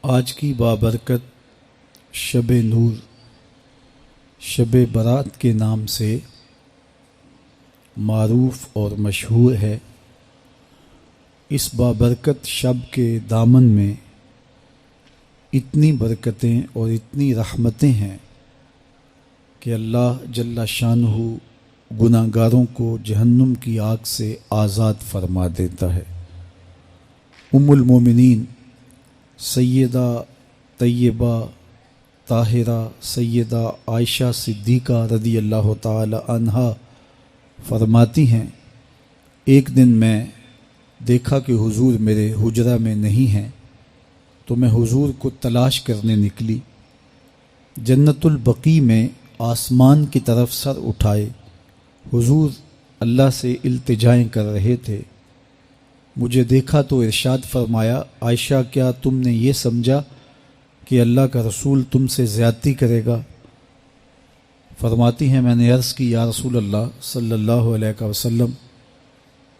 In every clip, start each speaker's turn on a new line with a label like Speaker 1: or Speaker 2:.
Speaker 1: آج کی بابرکت شب نور، شب برات کے نام سے معروف اور مشہور ہے۔ اس بابرکت شب کے دامن میں اتنی برکتیں اور اتنی رحمتیں ہیں کہ اللہ جل شانہ گناہ گاروں کو جہنم کی آگ سے آزاد فرما دیتا ہے۔ ام المومنین سیدہ طیبہ طاہرہ سیدہ عائشہ صدیقہ رضی اللہ تعالی عنہا فرماتی ہیں، ایک دن میں دیکھا کہ حضور میرے حجرہ میں نہیں ہیں، تو میں حضور کو تلاش کرنے نکلی۔ جنت البقیع میں آسمان کی طرف سر اٹھائے حضور اللہ سے التجائیں کر رہے تھے۔ مجھے دیکھا تو ارشاد فرمایا، عائشہ کیا تم نے یہ سمجھا کہ اللہ کا رسول تم سے زیادتی کرے گا؟ فرماتی ہیں میں نے عرض کی، یا رسول اللہ صلی اللہ علیہ وسلم،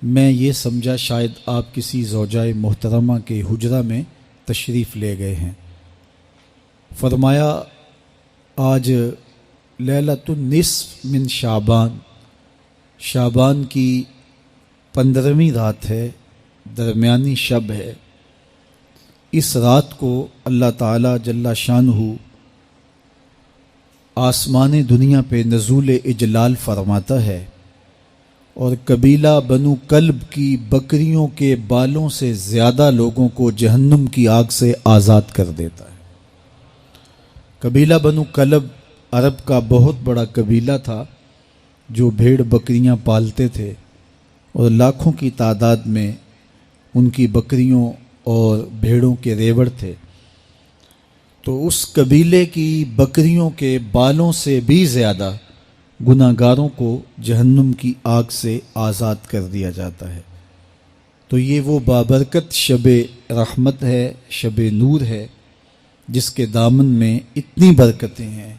Speaker 1: میں یہ سمجھا شاید آپ کسی زوجائے محترمہ کے حجرہ میں تشریف لے گئے ہیں۔ فرمایا آج لیلۃ النصف من شعبان، شعبان کی 15ویں رات ہے، درمیانی شب ہے۔ اس رات کو اللہ تعالی جل شانہ آسمان دنیا پہ نزول اجلال فرماتا ہے اور قبیلہ بنو کلب کی بکریوں کے بالوں سے زیادہ لوگوں کو جہنم کی آگ سے آزاد کر دیتا ہے۔ قبیلہ بنو کلب عرب کا بہت بڑا قبیلہ تھا جو بھیڑ بکریاں پالتے تھے اور لاکھوں کی تعداد میں ان کی بکریوں اور بھیڑوں کے ریوڑ تھے۔ تو اس قبیلے کی بکریوں کے بالوں سے بھی زیادہ گناہ گاروں کو جہنم کی آگ سے آزاد کر دیا جاتا ہے۔ تو یہ وہ بابرکت شب رحمت ہے، شب نور ہے، جس کے دامن میں اتنی برکتیں ہیں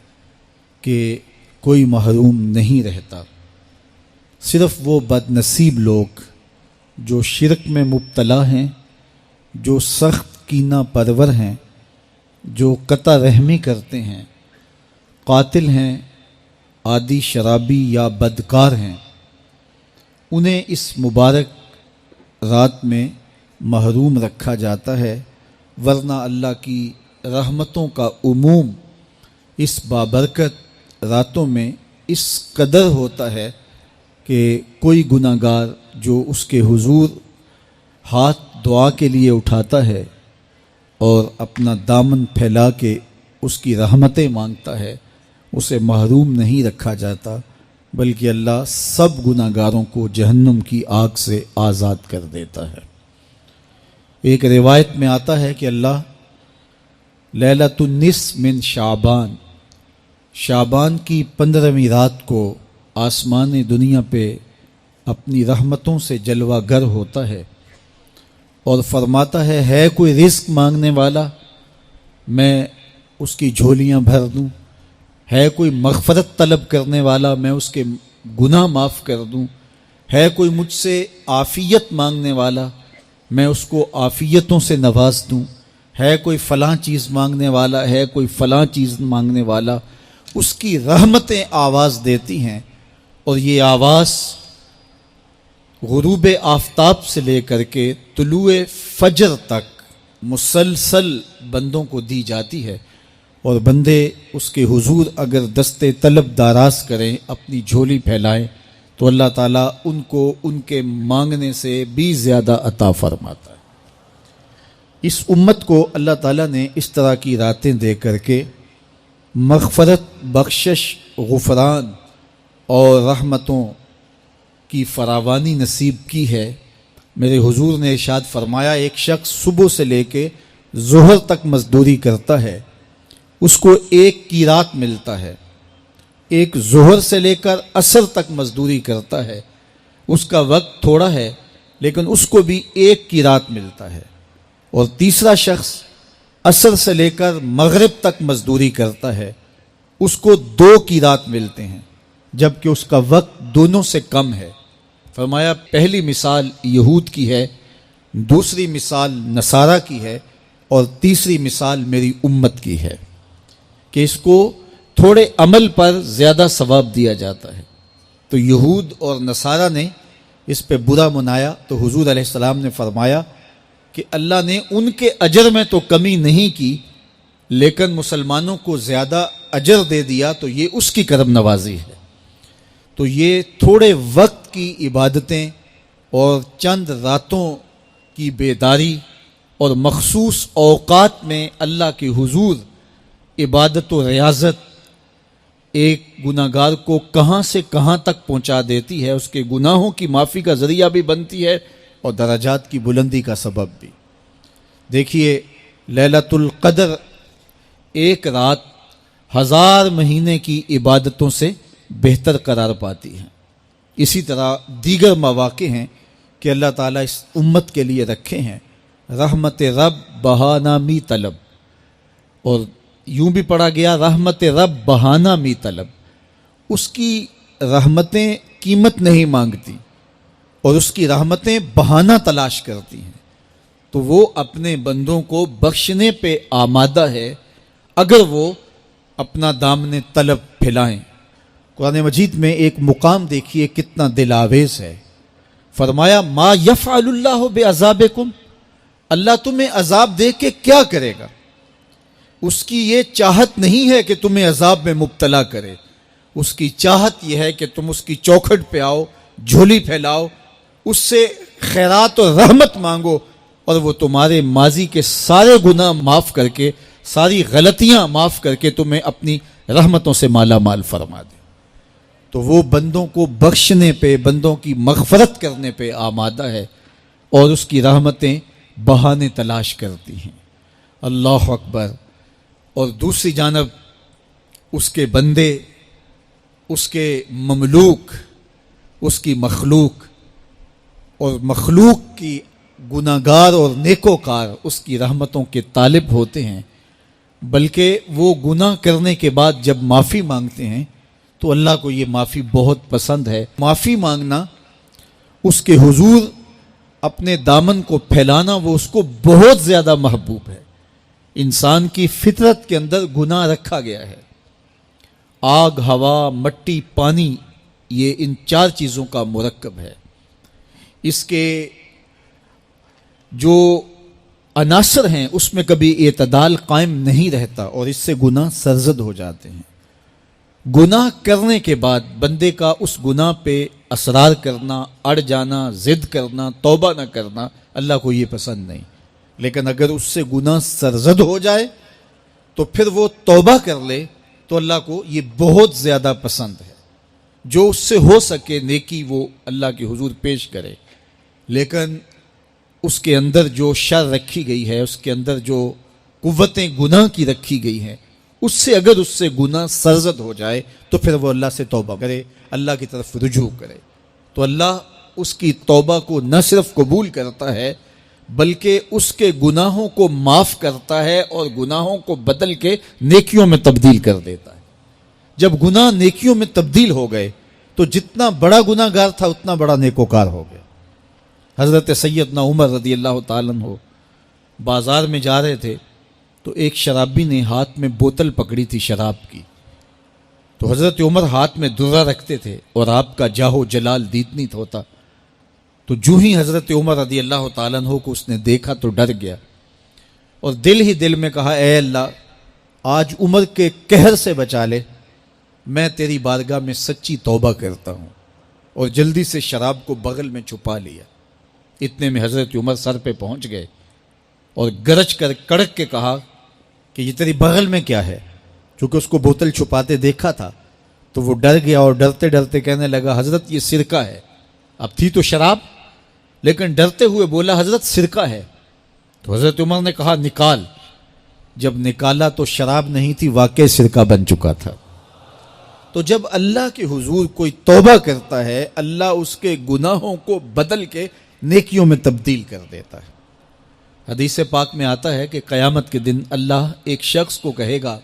Speaker 1: کہ کوئی محروم نہیں رہتا۔ صرف وہ بد نصیب لوگ جو شرک میں مبتلا ہیں، جو سخت کینہ پرور ہیں، جو قطع رحمی کرتے ہیں، قاتل ہیں، عادی شرابی یا بدکار ہیں، انہیں اس مبارک رات میں محروم رکھا جاتا ہے، ورنہ اللہ کی رحمتوں کا عموم اس بابرکت راتوں میں اس قدر ہوتا ہے کہ کوئی گناہ گار جو اس کے حضور ہاتھ دعا کے لیے اٹھاتا ہے اور اپنا دامن پھیلا کے اس کی رحمتیں مانگتا ہے، اسے محروم نہیں رکھا جاتا، بلکہ اللہ سب گناہ گاروں کو جہنم کی آگ سے آزاد کر دیتا ہے۔ ایک روایت میں آتا ہے کہ اللہ لیلۃ النصف من شعبان، شعبان کی 15ویں رات کو آسمان دنیا پہ اپنی رحمتوں سے جلوہ گر ہوتا ہے اور فرماتا ہے کوئی رزق مانگنے والا، میں اس کی جھولیاں بھر دوں، ہے کوئی مغفرت طلب کرنے والا، میں اس کے گناہ معاف کر دوں، ہے کوئی مجھ سے عافیت مانگنے والا، میں اس کو عافیتوں سے نواز دوں، ہے کوئی فلاں چیز مانگنے والا، ہے کوئی فلاں چیز مانگنے والا، اس کی رحمتیں آواز دیتی ہیں، اور یہ آواز غروب آفتاب سے لے کر کے طلوع فجر تک مسلسل بندوں کو دی جاتی ہے، اور بندے اس کے حضور اگر دست طلب دراز کریں، اپنی جھولی پھیلائیں، تو اللہ تعالیٰ ان کو ان کے مانگنے سے بھی زیادہ عطا فرماتا ہے۔ اس امت کو اللہ تعالیٰ نے اس طرح کی راتیں دے کر کے مغفرت، بخشش، غفران اور رحمتوں کی فراوانی نصیب کی ہے۔ میرے حضور نے ارشاد فرمایا، ایک شخص صبح سے لے کے ظہر تک مزدوری کرتا ہے، اس کو ایک قیراط ملتا ہے۔ ایک ظہر سے لے کر عصر تک مزدوری کرتا ہے، اس کا وقت تھوڑا ہے لیکن اس کو بھی ایک قیراط ملتا ہے۔ اور تیسرا شخص عصر سے لے کر مغرب تک مزدوری کرتا ہے، اس کو 2 قیراط ملتے ہیں، جبکہ اس کا وقت دونوں سے کم ہے۔ فرمایا پہلی مثال یہود کی ہے، دوسری مثال نصارہ کی ہے، اور تیسری مثال میری امت کی ہے کہ اس کو تھوڑے عمل پر زیادہ ثواب دیا جاتا ہے۔ تو یہود اور نصارہ نے اس پہ برا منایا تو حضور علیہ السلام نے فرمایا کہ اللہ نے ان کے اجر میں تو کمی نہیں کی، لیکن مسلمانوں کو زیادہ اجر دے دیا، تو یہ اس کی کرم نوازی ہے۔ تو یہ تھوڑے وقت کی عبادتیں اور چند راتوں کی بیداری اور مخصوص اوقات میں اللہ کے حضور عبادت و ریاضت ایک گناہ گار کو کہاں سے کہاں تک پہنچا دیتی ہے، اس کے گناہوں کی معافی کا ذریعہ بھی بنتی ہے اور درجات کی بلندی کا سبب بھی۔ دیکھیے لیلۃ القدر ایک رات 1000 مہینے کی عبادتوں سے بہتر قرار پاتی ہے۔ اسی طرح دیگر مواقع ہیں کہ اللہ تعالیٰ اس امت کے لیے رکھے ہیں، رحمت رب بہانہ می طلب، اور یوں بھی پڑھا گیا رحمت رب بہانہ می طلب۔ اس کی رحمتیں قیمت نہیں مانگتی اور اس کی رحمتیں بہانہ تلاش کرتی ہیں، تو وہ اپنے بندوں کو بخشنے پہ آمادہ ہے اگر وہ اپنا دامن طلب پھیلائیں۔ قرآن مجید میں ایک مقام دیکھیے کتنا دل آویز ہے، فرمایا ما یفعل اللہ بعذابکم، اللہ تمہیں عذاب دے کے کیا کرے گا؟ اس کی یہ چاہت نہیں ہے کہ تمہیں عذاب میں مبتلا کرے، اس کی چاہت یہ ہے کہ تم اس کی چوکھٹ پہ آؤ، جھولی پھیلاؤ، اس سے خیرات اور رحمت مانگو، اور وہ تمہارے ماضی کے سارے گناہ معاف کر کے، ساری غلطیاں معاف کر کے تمہیں اپنی رحمتوں سے مالا مال فرما دے۔ تو وہ بندوں کو بخشنے پہ، بندوں کی مغفرت کرنے پہ آمادہ ہے اور اس کی رحمتیں بہانے تلاش کرتی ہیں۔ اللہ اکبر۔ اور دوسری جانب اس کے بندے، اس کے مملوک، اس کی مخلوق، اور مخلوق کی گناہ گار اور نیکوکار اس کی رحمتوں کے طالب ہوتے ہیں، بلکہ وہ گناہ کرنے کے بعد جب معافی مانگتے ہیں تو اللہ کو یہ معافی بہت پسند ہے۔ معافی مانگنا، اس کے حضور اپنے دامن کو پھیلانا، وہ اس کو بہت زیادہ محبوب ہے۔ انسان کی فطرت کے اندر گناہ رکھا گیا ہے۔ آگ، ہوا، مٹی، پانی، یہ ان 4 چیزوں کا مرکب ہے۔ اس کے جو عناصر ہیں اس میں کبھی اعتدال قائم نہیں رہتا اور اس سے گناہ سرزد ہو جاتے ہیں۔ گناہ کرنے کے بعد بندے کا اس گناہ پہ اصرار کرنا، اڑ جانا، ضد کرنا، توبہ نہ کرنا، اللہ کو یہ پسند نہیں۔ لیکن اگر اس سے گناہ سرزد ہو جائے تو پھر وہ توبہ کر لے تو اللہ کو یہ بہت زیادہ پسند ہے۔ جو اس سے ہو سکے نیکی وہ اللہ کے حضور پیش کرے، لیکن اس کے اندر جو شر رکھی گئی ہے، اس کے اندر جو قوتیں گناہ کی رکھی گئی ہیں، اس سے اگر اس سے گناہ سرزد ہو جائے تو پھر وہ اللہ سے توبہ کرے، اللہ کی طرف رجوع کرے، تو اللہ اس کی توبہ کو نہ صرف قبول کرتا ہے بلکہ اس کے گناہوں کو معاف کرتا ہے اور گناہوں کو بدل کے نیکیوں میں تبدیل کر دیتا ہے۔ جب گناہ نیکیوں میں تبدیل ہو گئے تو جتنا بڑا گناہ گار تھا اتنا بڑا نیکوکار ہو گیا۔ حضرت سیدنا عمر رضی اللہ تعالیٰ عنہ بازار میں جا رہے تھے تو ایک شرابی نے ہاتھ میں بوتل پکڑی تھی شراب کی، تو حضرت عمر ہاتھ میں درہ رکھتے تھے اور آپ کا جاہو جلال دیتنیت ہوتا، تو جو ہی حضرت عمر رضی اللہ تعالیٰ عنہ کو اس نے دیکھا تو ڈر گیا اور دل ہی دل میں کہا اے اللہ آج عمر کے قہر سے بچا لے، میں تیری بارگاہ میں سچی توبہ کرتا ہوں، اور جلدی سے شراب کو بغل میں چھپا لیا۔ اتنے میں حضرت عمر سر پہ پہنچ گئے اور گرج کر کڑک کے کہا کہ یہ تیری بغل میں کیا ہے؟ چونکہ اس کو بوتل چھپاتے دیکھا تھا تو وہ ڈر گیا اور ڈرتے ڈرتے کہنے لگا حضرت یہ سرکہ ہے۔ اب تھی تو شراب، لیکن ڈرتے ہوئے بولا حضرت سرکہ ہے۔ تو حضرت عمر نے کہا نکال۔ جب نکالا تو شراب نہیں تھی، واقعی سرکہ بن چکا تھا۔ تو جب اللہ کے حضور کوئی توبہ کرتا ہے اللہ اس کے گناہوں کو بدل کے نیکیوں میں تبدیل کر دیتا ہے۔ حدیث پاک میں آتا ہے کہ قیامت کے دن اللہ ایک شخص کو کہے گا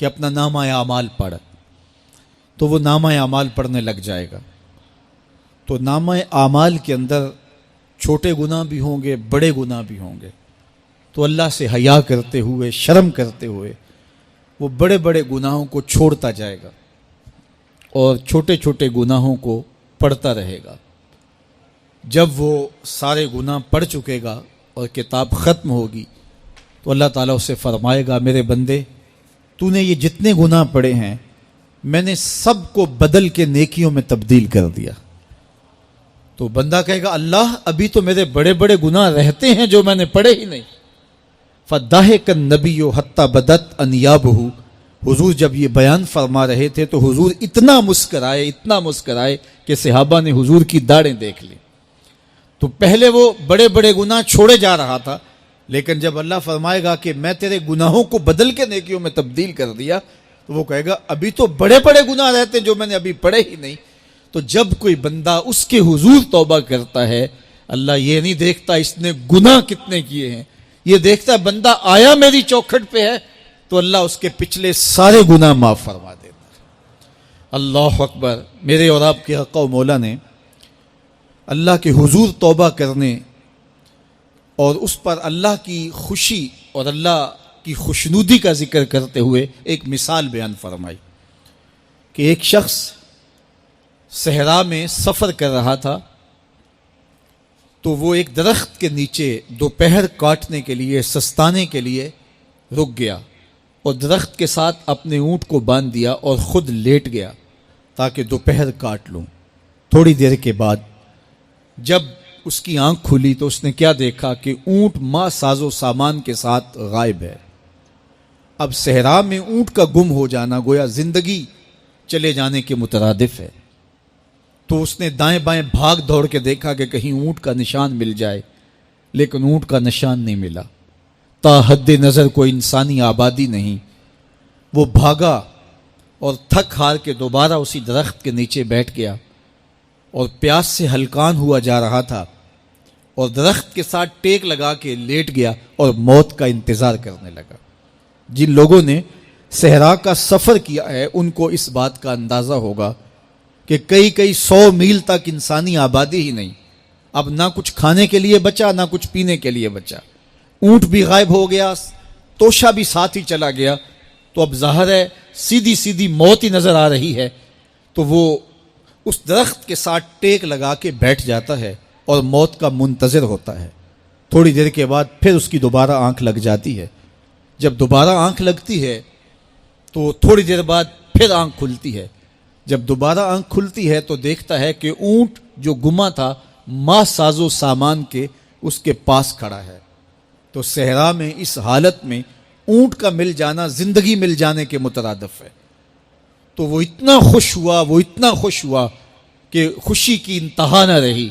Speaker 1: کہ اپنا نامہ اعمال پڑھ، تو وہ نامہ اعمال پڑھنے لگ جائے گا۔ تو نامہ اعمال کے اندر چھوٹے گناہ بھی ہوں گے، بڑے گناہ بھی ہوں گے، تو اللہ سے حیا کرتے ہوئے، شرم کرتے ہوئے وہ بڑے بڑے گناہوں کو چھوڑتا جائے گا اور چھوٹے چھوٹے گناہوں کو پڑھتا رہے گا۔ جب وہ سارے گناہ پڑھ چکے گا اور کتاب ختم ہوگی تو اللہ تعالیٰ اسے فرمائے گا، میرے بندے تو نے یہ جتنے گناہ پڑھے ہیں میں نے سب کو بدل کے نیکیوں میں تبدیل کر دیا۔ تو بندہ کہے گا، اللہ ابھی تو میرے بڑے بڑے گناہ رہتے ہیں جو میں نے پڑھے ہی نہیں۔ فَضَحِكَ النَّبِيُّ حَتَّى بَدَتْ أَنْيَابُهُ، حضور جب یہ بیان فرما رہے تھے تو حضور اتنا مسکرائے کہ صحابہ نے حضور کی داڑھیں دیکھ لی۔ تو پہلے وہ بڑے بڑے گناہ چھوڑے جا رہا تھا، لیکن جب اللہ فرمائے گا کہ میں تیرے گناہوں کو بدل کے نیکیوں میں تبدیل کر دیا تو وہ کہے گا ابھی تو بڑے بڑے گناہ رہتے ہیں جو میں نے ابھی پڑھے ہی نہیں۔ تو جب کوئی بندہ اس کے حضور توبہ کرتا ہے، اللہ یہ نہیں دیکھتا اس نے گناہ کتنے کیے ہیں، یہ دیکھتا ہے بندہ آیا میری چوکھٹ پہ ہے تو اللہ اس کے پچھلے سارے گناہ معاف فرما دیتا ہے۔ اللہ اکبر۔ میرے اور آپ کے آقا و مولا نے اللہ کے حضور توبہ کرنے اور اس پر اللہ کی خوشی اور اللہ کی خوشنودی کا ذکر کرتے ہوئے ایک مثال بیان فرمائی کہ ایک شخص صحرا میں سفر کر رہا تھا تو وہ ایک درخت کے نیچے دوپہر کاٹنے کے لیے، سستانے کے لیے رک گیا اور درخت کے ساتھ اپنے اونٹ کو باندھ دیا اور خود لیٹ گیا تاکہ دوپہر کاٹ لوں۔ تھوڑی دیر کے بعد جب اس کی آنکھ کھلی تو اس نے کیا دیکھا کہ اونٹ ماں ساز و سامان کے ساتھ غائب ہے۔ اب صحرا میں اونٹ کا گم ہو جانا گویا زندگی چلے جانے کے مترادف ہے۔ تو اس نے دائیں بائیں بھاگ دوڑ کے دیکھا کہ کہیں اونٹ کا نشان مل جائے، لیکن اونٹ کا نشان نہیں ملا۔ تا حد نظر کوئی انسانی آبادی نہیں۔ وہ بھاگا اور تھک ہار کے دوبارہ اسی درخت کے نیچے بیٹھ گیا اور پیاس سے ہلکان ہوا جا رہا تھا اور درخت کے ساتھ ٹیک لگا کے لیٹ گیا اور موت کا انتظار کرنے لگا۔ جن لوگوں نے صحرا کا سفر کیا ہے ان کو اس بات کا اندازہ ہوگا کہ کئی 100 میل تک انسانی آبادی ہی نہیں، اب نہ کچھ کھانے کے لیے بچا نہ کچھ پینے کے لیے بچا، اونٹ بھی غائب ہو گیا، توشا بھی ساتھ ہی چلا گیا، تو اب ظاہر ہے سیدھی موت ہی نظر آ رہی ہے۔ تو وہ اس درخت کے ساتھ ٹیک لگا کے بیٹھ جاتا ہے اور موت کا منتظر ہوتا ہے۔ تھوڑی دیر کے بعد پھر اس کی دوبارہ آنکھ لگ جاتی ہے۔ جب دوبارہ آنکھ لگتی ہے تو تھوڑی دیر بعد پھر آنکھ کھلتی ہے۔ جب دوبارہ آنکھ کھلتی ہے تو دیکھتا ہے کہ اونٹ جو گما تھا ماں ساز و سامان کے اس کے پاس کھڑا ہے۔ تو صحرا میں اس حالت میں اونٹ کا مل جانا زندگی مل جانے کے مترادف ہے۔ تو وہ اتنا خوش ہوا کہ خوشی کی انتہا نہ رہی،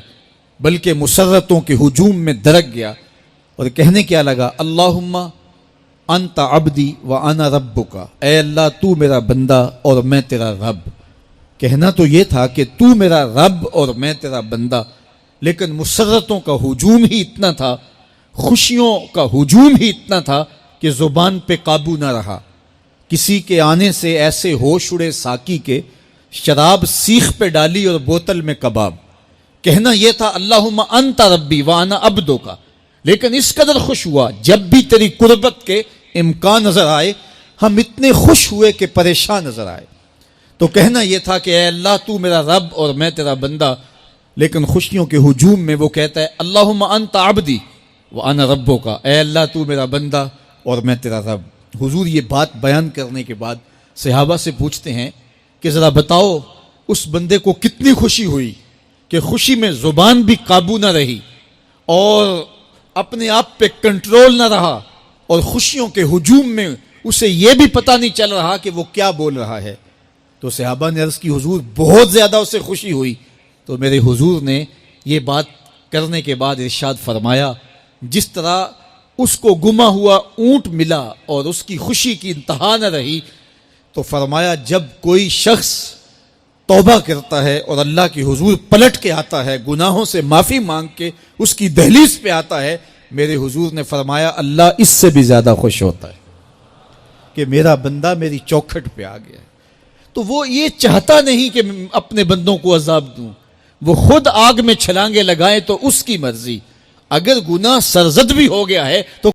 Speaker 1: بلکہ مسرتوں کے ہجوم میں درک گیا اور کہنے کیا لگا، اللہم انت عبدی وانا ربک، اے اللہ تو میرا بندہ اور میں تیرا رب۔ کہنا تو یہ تھا کہ تو میرا رب اور میں تیرا بندہ، لیکن مسرتوں کا ہجوم ہی اتنا تھا، خوشیوں کا ہجوم ہی اتنا تھا کہ زبان پہ قابو نہ رہا۔ کسی کے آنے سے ایسے ہوش اڑے ساقی کے، شراب سیخ پہ ڈالی اور بوتل میں کباب۔ کہنا یہ تھا اللہم انت ربی وانا عبدک، لیکن اس قدر خوش ہوا جب بھی تیری قربت کے امکان نظر آئے ہم اتنے خوش ہوئے کہ پریشان نظر آئے۔ تو کہنا یہ تھا کہ اے اللہ تو میرا رب اور میں تیرا بندہ، لیکن خوشیوں کے ہجوم میں وہ کہتا ہے اللہم انت عبدی وانا ربک، اے اللہ تو میرا بندہ اور میں تیرا رب۔ حضور یہ بات بیان کرنے کے بعد صحابہ سے پوچھتے ہیں کہ ذرا بتاؤ اس بندے کو کتنی خوشی ہوئی کہ خوشی میں زبان بھی قابو نہ رہی اور اپنے آپ پہ کنٹرول نہ رہا، اور خوشیوں کے ہجوم میں اسے یہ بھی پتہ نہیں چل رہا کہ وہ کیا بول رہا ہے۔ تو صحابہ نے عرض کی حضور بہت زیادہ اسے خوشی ہوئی۔ تو میرے حضور نے یہ بات کرنے کے بعد ارشاد فرمایا، جس طرح اس کو گما ہوا اونٹ ملا اور اس کی خوشی کی انتہا نہ رہی، تو فرمایا جب کوئی شخص توبہ کرتا ہے اور اللہ کی حضور پلٹ کے آتا ہے، گناہوں سے معافی مانگ کے اس کی دہلیز پہ آتا ہے، میرے حضور نے فرمایا اللہ اس سے بھی زیادہ خوش ہوتا ہے کہ میرا بندہ میری چوکھٹ پہ آ گیا ہے۔ تو وہ یہ چاہتا نہیں کہ اپنے بندوں کو عذاب دوں، وہ خود آگ میں چھلانگے لگائے تو اس کی مرضی، اگر گناہ سرزد بھی ہو گیا ہے تو